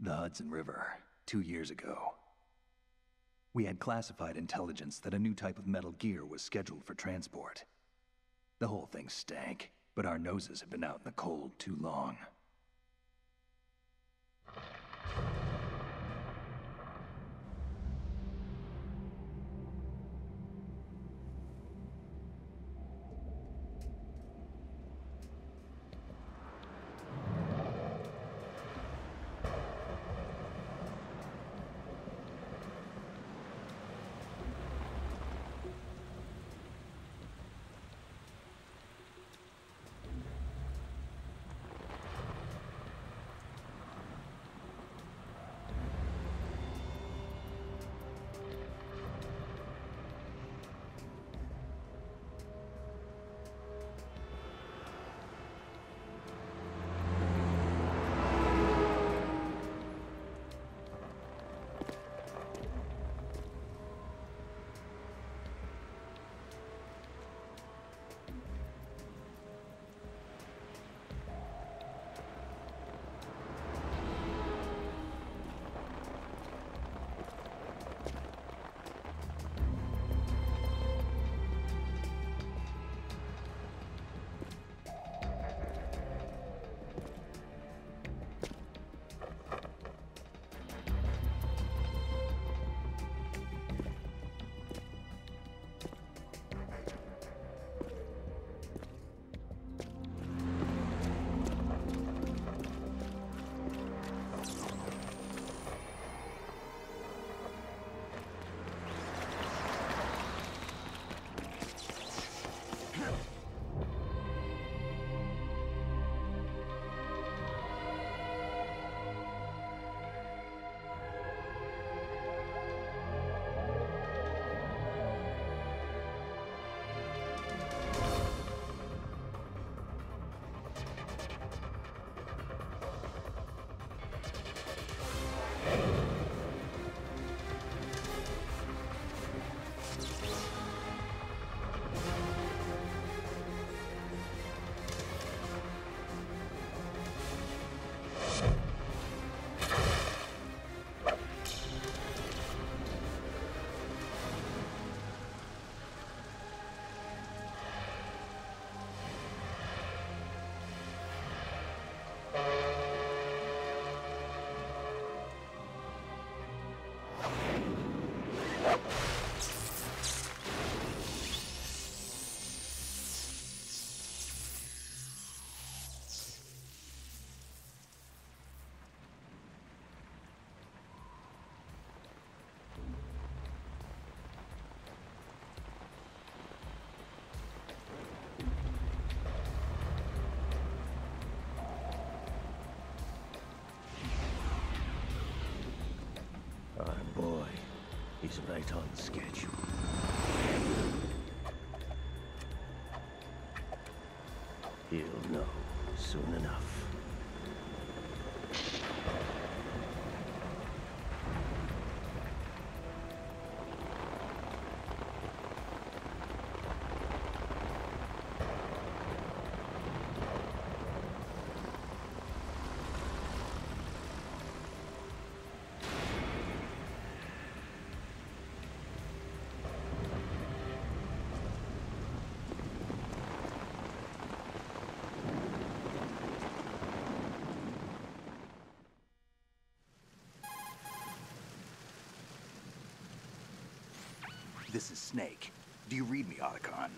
The Hudson River, 2 years ago. We had classified intelligence that a new type of metal gear was scheduled for transport. The whole thing stank, but our noses had been out in the cold too long. He's right on schedule. He'll know soon enough. This is Snake. Do you read me, Otacon?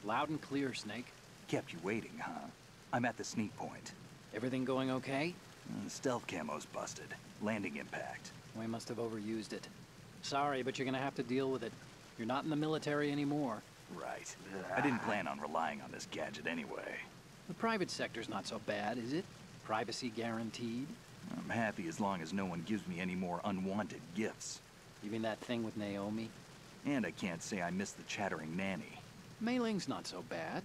Loud and clear, Snake. Kept you waiting, huh? I'm at the sneak point. Everything going okay? The stealth camo's busted. Landing impact. We must have overused it. Sorry, but you're gonna have to deal with it. You're not in the military anymore. Right. I didn't plan on relying on this gadget anyway. The private sector's not so bad, is it? Privacy guaranteed? I'm happy as long as no one gives me any more unwanted gifts. You mean that thing with Naomi? And I can't say I miss the chattering nanny. Mei Ling's not so bad.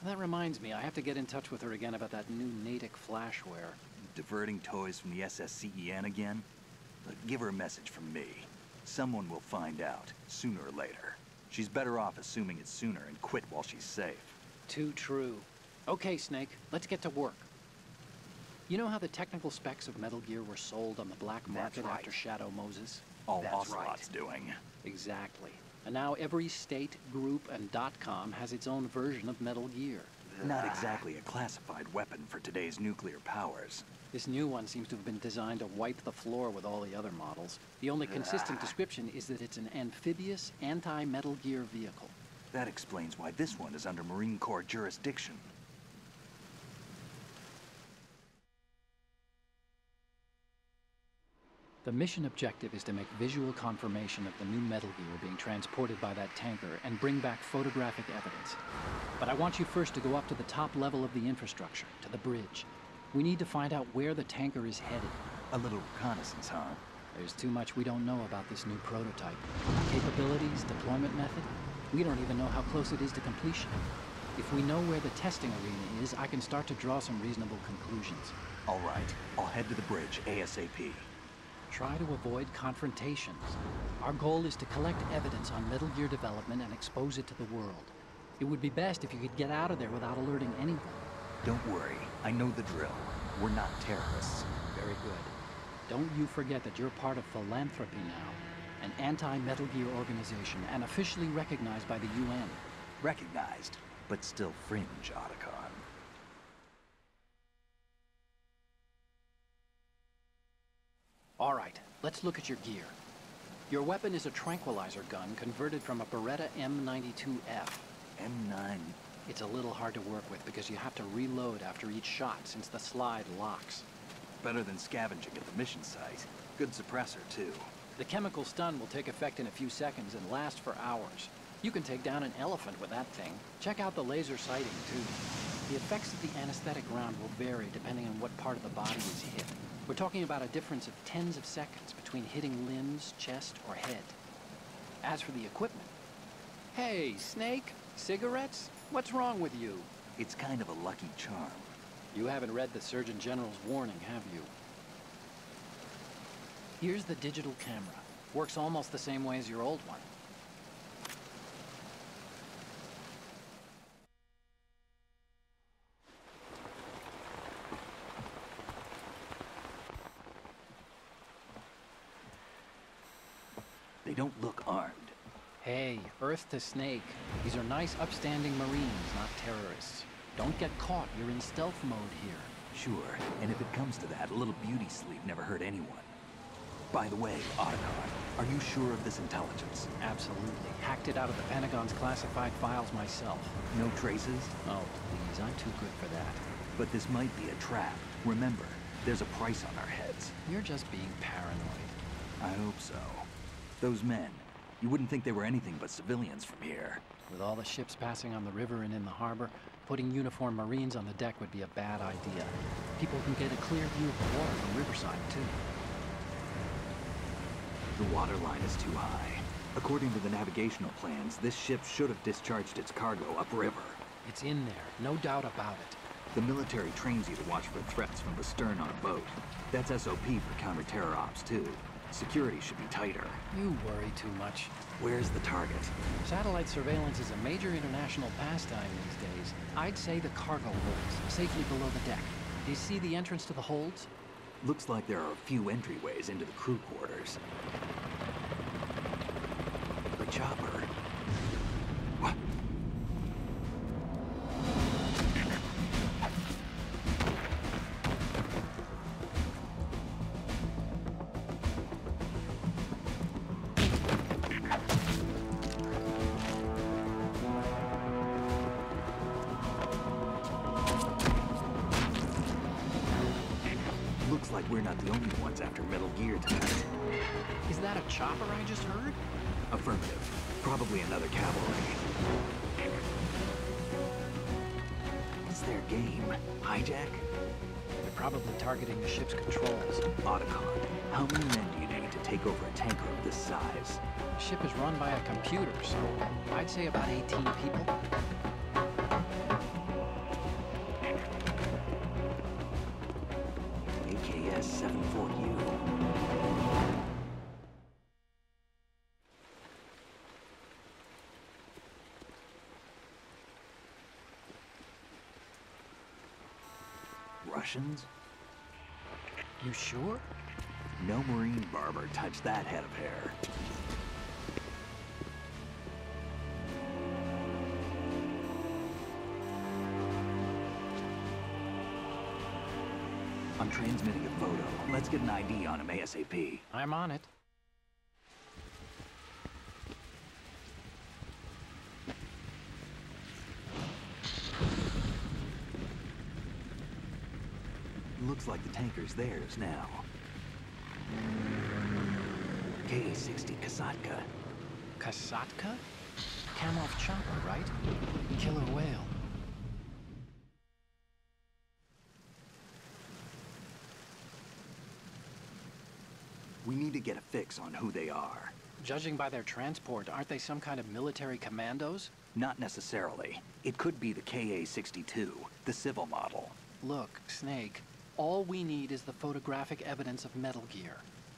That reminds me, I have to get in touch with her again about that new Natick flashware. Diverting toys from the SSCEN again? But give her a message from me. Someone will find out, sooner or later. She's better off assuming it sooner and quit while she's safe. Too true. Okay, Snake, let's get to work. You know how the technical specs of Metal Gear were sold on the black market right. after Shadow Moses? All That's Ocelot's right. doing. Exactly. And now every state, group, and .com has its own version of Metal Gear. Not exactly a classified weapon for today's nuclear powers. This new one seems to have been designed to wipe the floor with all the other models. The only consistent description is that it's an amphibious, anti-Metal Gear vehicle. That explains why this one is under Marine Corps jurisdiction. The mission objective is to make visual confirmation of the new Metal Gear being transported by that tanker and bring back photographic evidence. But I want you first to go up to the top level of the infrastructure, to the bridge. We need to find out where the tanker is headed. A little reconnaissance, huh? There's too much we don't know about this new prototype. Capabilities, deployment method. We don't even know how close it is to completion. If we know where the testing arena is, I can start to draw some reasonable conclusions. All right, I'll head to the bridge ASAP. Try to avoid confrontations. Our goal is to collect evidence on Metal Gear development and expose it to the world. It would be best if you could get out of there without alerting anyone. Don't worry, I know the drill. We're not terrorists. Very good. Don't you forget that you're part of Philanthropy now, an anti-Metal Gear organization and officially recognized by the UN. Recognized, but still fringe, Otacon. All right, let's look at your gear. Your weapon is a tranquilizer gun converted from a Beretta M92F. M9. It's a little hard to work with because you have to reload after each shot since the slide locks. Better than scavenging at the mission site. Good suppressor, too. The chemical stun will take effect in a few seconds and last for hours. You can take down an elephant with that thing. Check out the laser sighting, too. The effects of the anesthetic round will vary depending on what part of the body is hit. We're talking about a difference of tens of seconds between hitting limbs, chest, or head. As for the equipment... Hey, Snake? Cigarettes? What's wrong with you? It's kind of a lucky charm. You haven't read the Surgeon General's warning, have you? Here's the digital camera. Works almost the same way as your old one. They don't look armed. Hey, Earth to Snake. These are nice, upstanding Marines, not terrorists. Don't get caught. You're in stealth mode here. Sure, and if it comes to that, a little beauty sleep never hurt anyone. By the way, Otacon, are you sure of this intelligence? Absolutely. Hacked it out of the Pentagon's classified files myself. No traces? Oh, please, I'm too good for that. But this might be a trap. Remember, there's a price on our heads. You're just being paranoid. I hope so. Those men, you wouldn't think they were anything but civilians from here. With all the ships passing on the river and in the harbor, putting uniformed Marines on the deck would be a bad idea. People can get a clear view of the water from Riverside, too. The water line is too high. According to the navigational plans, this ship should have discharged its cargo upriver. It's in there, no doubt about it. The military trains you to watch for threats from the stern on a boat. That's SOP for counter-terror ops, too. Security should be tighter. You worry too much. Where's the target? Satellite surveillance is a major international pastime these days. I'd say the cargo holds, safely below the deck. Do you see the entrance to the holds? Looks like there are a few entryways into the crew quarters. The chopper. What? Looks like we're not the only ones after Metal Gear tonight. Is that a chopper I just heard? Affirmative. Probably another cavalry. What's their game? Hijack? They're probably targeting the ship's controls. Otacon, how many men do you need to take over a tanker of this size? The ship is run by a computer, so I'd say about 18 people. AKS 74U. Russians? You sure? No Marine barber touched that head of hair. I'm transmitting a photo. Let's get an ID on him ASAP. I'm on it. Looks like the tanker's theirs now. KA-60 Kasatka. Kasatka? Kamov chopper, right? Killer whale. We need to get a fix on who they are. Judging by their transport, aren't they some kind of military commandos? Not necessarily. It could be the KA-62, the civil model. Look, Snake, all we need is the photographic evidence of Metal Gear.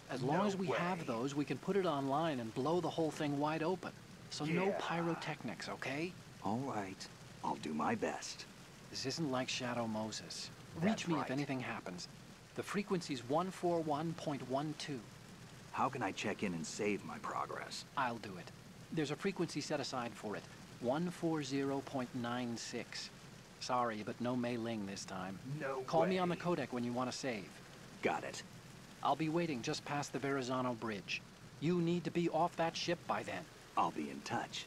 As long as we have those, we can put it online and blow the whole thing wide open. So no pyrotechnics, okay? All right. I'll do my best. This isn't like Shadow Moses. Reach me if anything happens. The frequency's 141.12. How can I check in and save my progress? I'll do it. There's a frequency set aside for it. 140.96. Sorry, but no Mei Ling this time. Call me on the codec when you want to save. Got it. I'll be waiting just past the Verrazano Bridge. You need to be off that ship by then. I'll be in touch.